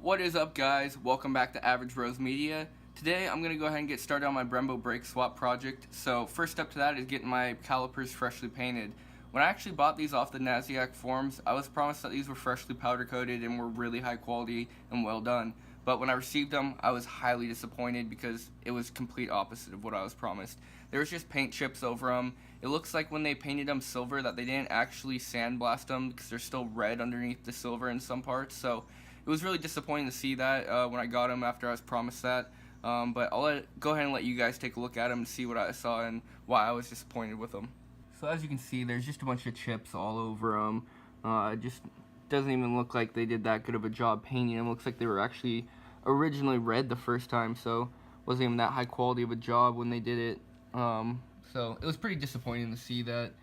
What is up, guys? Welcome back to Average Bros Media. Today I'm going to go ahead and get started on my Brembo brake swap project. So first step to that is getting my calipers freshly painted. When I actually bought these off the NASDAQ forums, I was promised that these were freshly powder coated and were really high quality and well done. But when I received them, I was highly disappointed because it was complete opposite of what I was promised. There was just paint chips over them. It looks like when they painted them silver that they didn't actually sandblast them because they're still red underneath the silver in some parts. So it was really disappointing to see that when I got them after I was promised that. But I'll go ahead and let you guys take a look at them and see what I saw and why I was disappointed with them. So as you can see, there's just a bunch of chips all over them. It just doesn't even look like they did that good of a job painting them. It looks like they were actually originally red the first time, so it wasn't even that high quality of a job when they did it. So it was pretty disappointing to see that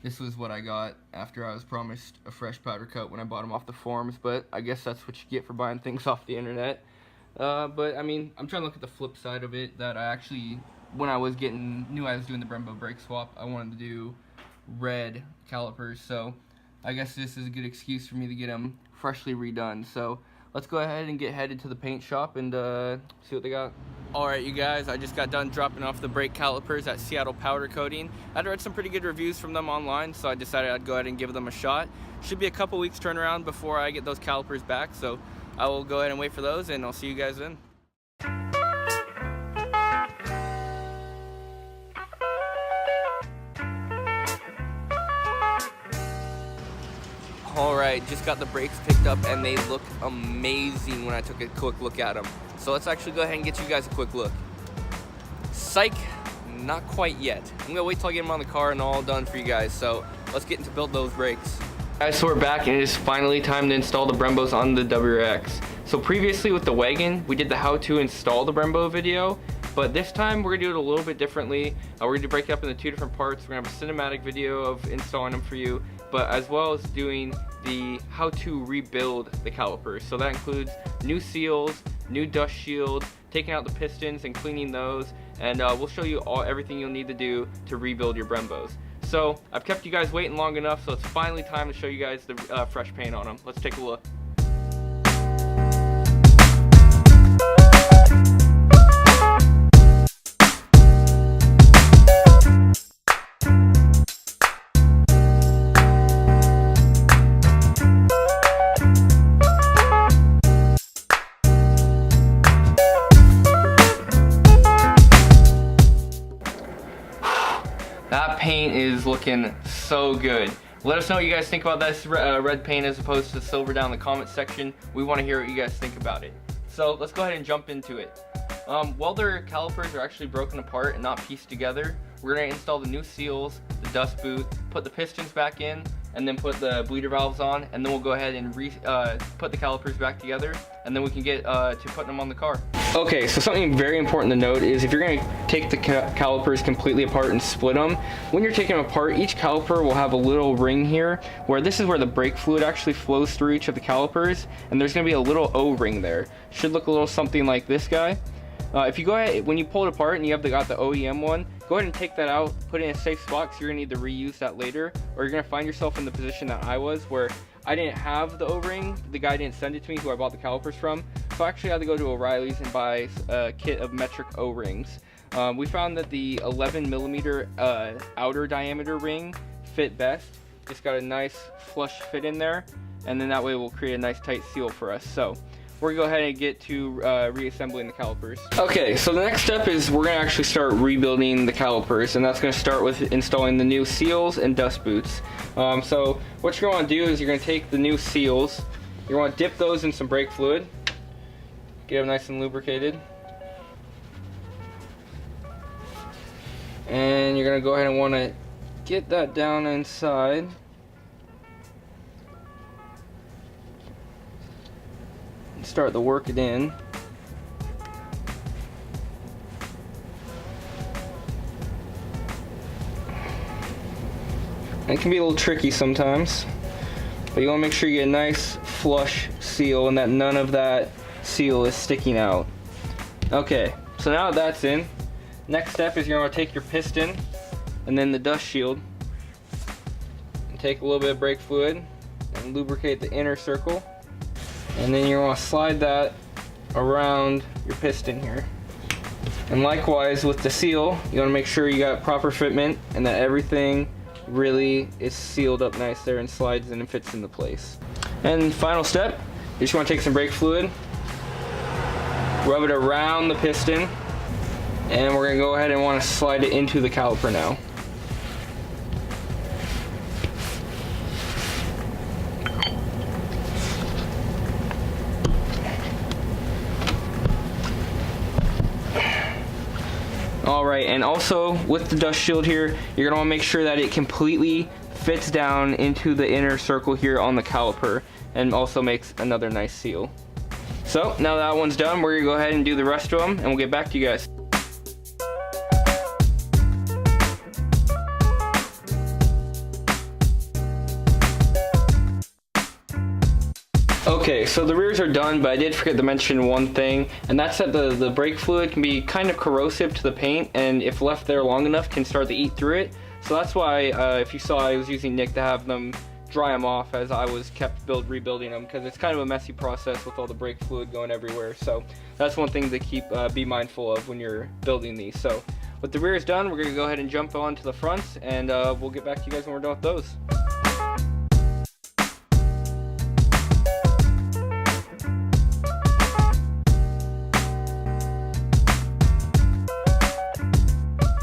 this was what I got after I was promised a fresh powder coat when I bought them off the forums, but I guess that's what you get for buying things off the internet. But I mean, I'm trying to look at the flip side of it, that I actually, when I was knew I was doing the Brembo brake swap, I wanted to do red calipers, so I guess this is a good excuse for me to get them freshly redone. So let's go ahead and get headed to the paint shop and see what they got. Alright, you guys, I just got done dropping off the brake calipers at Seattle Powder Coating. I'd read some pretty good reviews from them online, so I decided I'd go ahead and give them a shot. Should be a couple weeks turnaround before I get those calipers back, so I will go ahead and wait for those, and I'll see you guys then. Alright, just got the brakes picked up and they look amazing when I took a quick look at them. So let's actually go ahead and get you guys a quick look. Psych, not quite yet. I'm gonna wait till I get them on the car and all done for you guys. So let's get into build those brakes. Guys, so we're back and it is finally time to install the Brembos on the WRX. So previously with the wagon, we did the how to install the Brembo video. But this time we're gonna do it a little bit differently. We're gonna break it up into two different parts. We're gonna have a cinematic video of installing them for you, but as well as doing the how to rebuild the calipers. So that includes new seals, new dust shield, taking out the pistons and cleaning those, and we'll show you everything you'll need to do to rebuild your Brembos. So I've kept you guys waiting long enough, so it's finally time to show you guys the fresh paint on them. Let's take a look. That paint is looking so good. Let us know what you guys think about this red paint as opposed to silver down in the comment section. We want to hear what you guys think about it. So let's go ahead and jump into it. While their calipers are actually broken apart and not pieced together, we're going to install the new seals, the dust boot, put the pistons back in, and then put the bleeder valves on, and then we'll go ahead and put the calipers back together, and then we can get to putting them on the car. Okay, so something very important to note is if you're going to take the calipers completely apart and split them, when you're taking them apart, each caliper will have a little ring here, where this is where the brake fluid actually flows through each of the calipers, and there's going to be a little O-ring there. Should look a little something like this guy. If you go ahead, when you pull it apart and you have got the OEM one, go ahead and take that out, put it in a safe spot because you're going to need to reuse that later, or you're going to find yourself in the position that I was, where I didn't have the O-ring, the guy didn't send it to me who I bought the calipers from, so I actually had to go to O'Reilly's and buy a kit of metric O-rings. We found that the 11mm outer diameter ring fit best. It's got a nice flush fit in there, and then that way we'll create a nice tight seal for us. So we're gonna go ahead and get to reassembling the calipers. Okay, so the next step is we're gonna actually start rebuilding the calipers, and that's gonna start with installing the new seals and dust boots. So what you're gonna do is you're gonna take the new seals, you're gonna dip those in some brake fluid, get them nice and lubricated, and you're gonna go ahead and wanna get that down inside. Start to work it in. It can be a little tricky sometimes, but you want to make sure you get a nice flush seal and that none of that seal is sticking out. Okay, so now that's in, next step is you're going to take your piston and then the dust shield and take a little bit of brake fluid and lubricate the inner circle. And then you want to slide that around your piston here. And likewise with the seal, you want to make sure you got proper fitment and that everything really is sealed up nice there and slides in and fits into place. And final step, you just want to take some brake fluid, rub it around the piston, and we're going to go ahead and want to slide it into the caliper now. Alright, and also with the dust shield here, you're going to want to make sure that it completely fits down into the inner circle here on the caliper and also makes another nice seal. So now that one's done, we're going to go ahead and do the rest of them and we'll get back to you guys. Okay, so the rears are done, but I did forget to mention one thing, and that's that the brake fluid can be kind of corrosive to the paint, and if left there long enough can start to eat through it. So that's why if you saw, I was using Nick to have them dry them off as I was rebuilding them, because it's kind of a messy process with all the brake fluid going everywhere. So that's one thing to be mindful of when you're building these. So with the rears done, we're going to go ahead and jump on to the fronts, and we'll get back to you guys when we're done with those.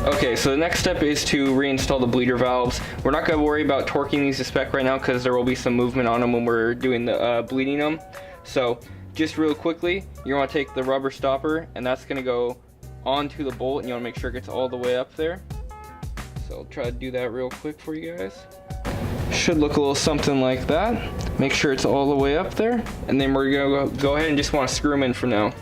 Okay, so the next step is to reinstall the bleeder valves. We're not going to worry about torquing these to spec right now because there will be some movement on them when we're doing the bleeding them. So just real quickly, you want to take the rubber stopper and that's going to go onto the bolt, and you want to make sure it gets all the way up there. So I'll try to do that real quick for you guys. Should look a little something like that. Make sure it's all the way up there, and then we're going to go ahead and just want to screw them in for now.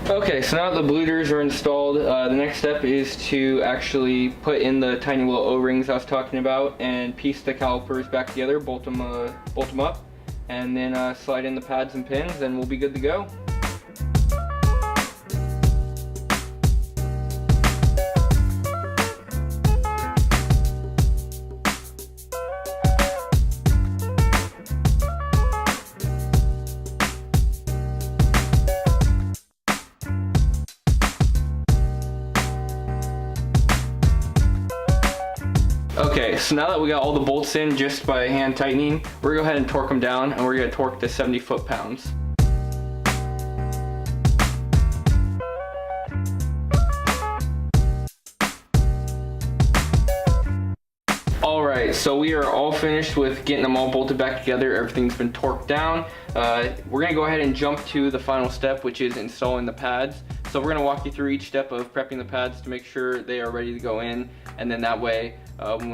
Okay, so now that the bleeders are installed, the next step is to actually put in the tiny little O-rings I was talking about and piece the calipers back together, bolt them up, and then slide in the pads and pins, and we'll be good to go. Okay, so now that we got all the bolts in just by hand tightening, we're gonna go ahead and torque them down, and we're gonna torque to 70 foot-pounds. Alright, so we are all finished with getting them all bolted back together. Everything's been torqued down. We're gonna go ahead and jump to the final step, which is installing the pads. So we're gonna walk you through each step of prepping the pads to make sure they are ready to go in, and then that way,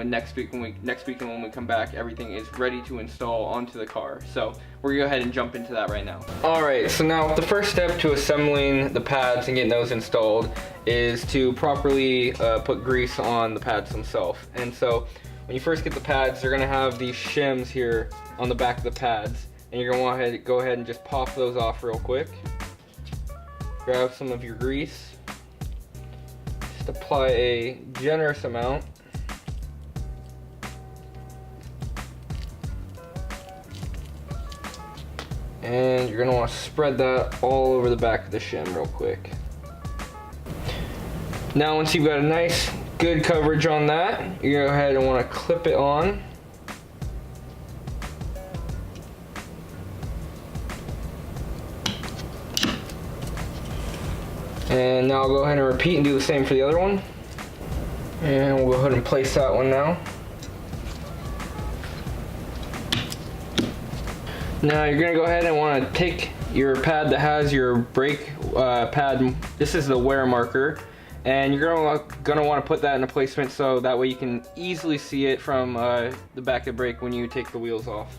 next week when we come back, everything is ready to install onto the car. So we're gonna go ahead and jump into that right now. Alright, so now the first step to assembling the pads and getting those installed is to properly put grease on the pads themselves. And so when you first get the pads, they're gonna have these shims here on the back of the pads, and you're gonna want to go ahead and just pop those off real quick. Grab some of your grease, just apply a generous amount. And you're gonna want to spread that all over the back of the shim real quick. Now once you've got a nice good coverage on that, you're gonna go ahead and want to clip it on. And now I'll go ahead and repeat and do the same for the other one. And we'll go ahead and place that one now. Now you're going to go ahead and want to take your pad that has your brake pad. This is the wear marker. And you're going to want to put that in a placement so that way you can easily see it from the back of the brake when you take the wheels off.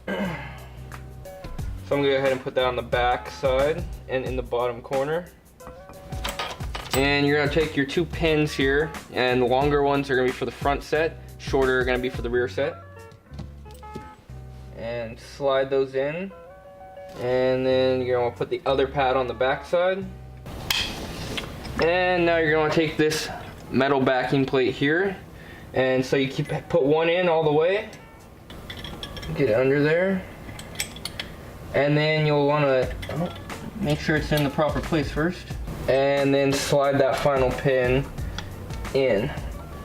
So I'm going to go ahead and put that on the back side and in the bottom corner. And you're going to take your two pins here, and the longer ones are going to be for the front set, shorter are going to be for the rear set. And slide those in. And then you're going to put the other pad on the back side. And now you're going to take this metal backing plate here, and so you put one in all the way, get it under there, and then you'll want to make sure it's in the proper place first, and then slide that final pin in.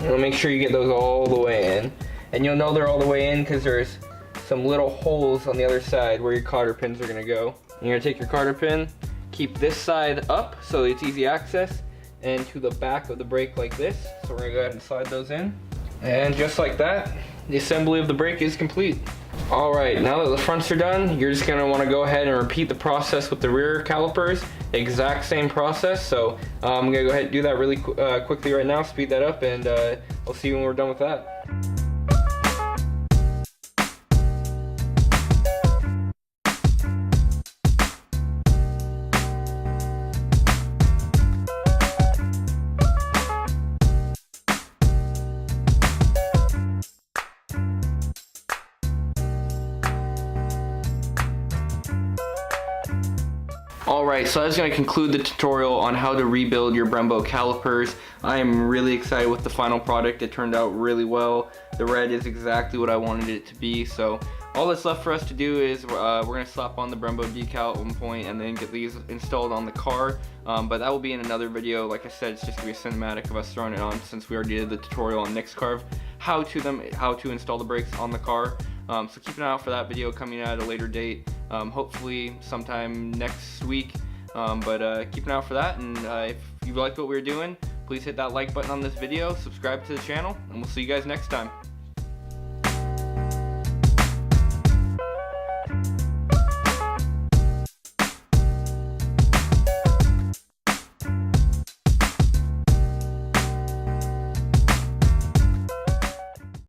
You'll make sure you get those all the way in, and you'll know they're all the way in because there's some little holes on the other side where your cotter pins are going to go. You're going to take your cotter pin, keep this side up so it's easy access, and to the back of the brake like this. So we're going to go ahead and slide those in, and just like that, the assembly of the brake is complete. Alright, now that the fronts are done, you're just going to want to go ahead and repeat the process with the rear calipers. Exact same process, so I'm going to go ahead and do that really quickly right now, speed that up, and I'll see you when we're done with that. Alright, so that's going to conclude the tutorial on how to rebuild your Brembo calipers. I am really excited with the final product. It turned out really well. The red is exactly what I wanted it to be, so all that's left for us to do is we're going to slap on the Brembo decal at one point and then get these installed on the car, but that will be in another video. Like I said, it's just going to be a cinematic of us throwing it on, since we already did the tutorial on Nick's car, how to install the brakes on the car. So keep an eye out for that video coming out at a later date, hopefully sometime next week. Keep an eye out for that, and if you liked what we were doing, please hit that like button on this video, subscribe to the channel, and we'll see you guys next time.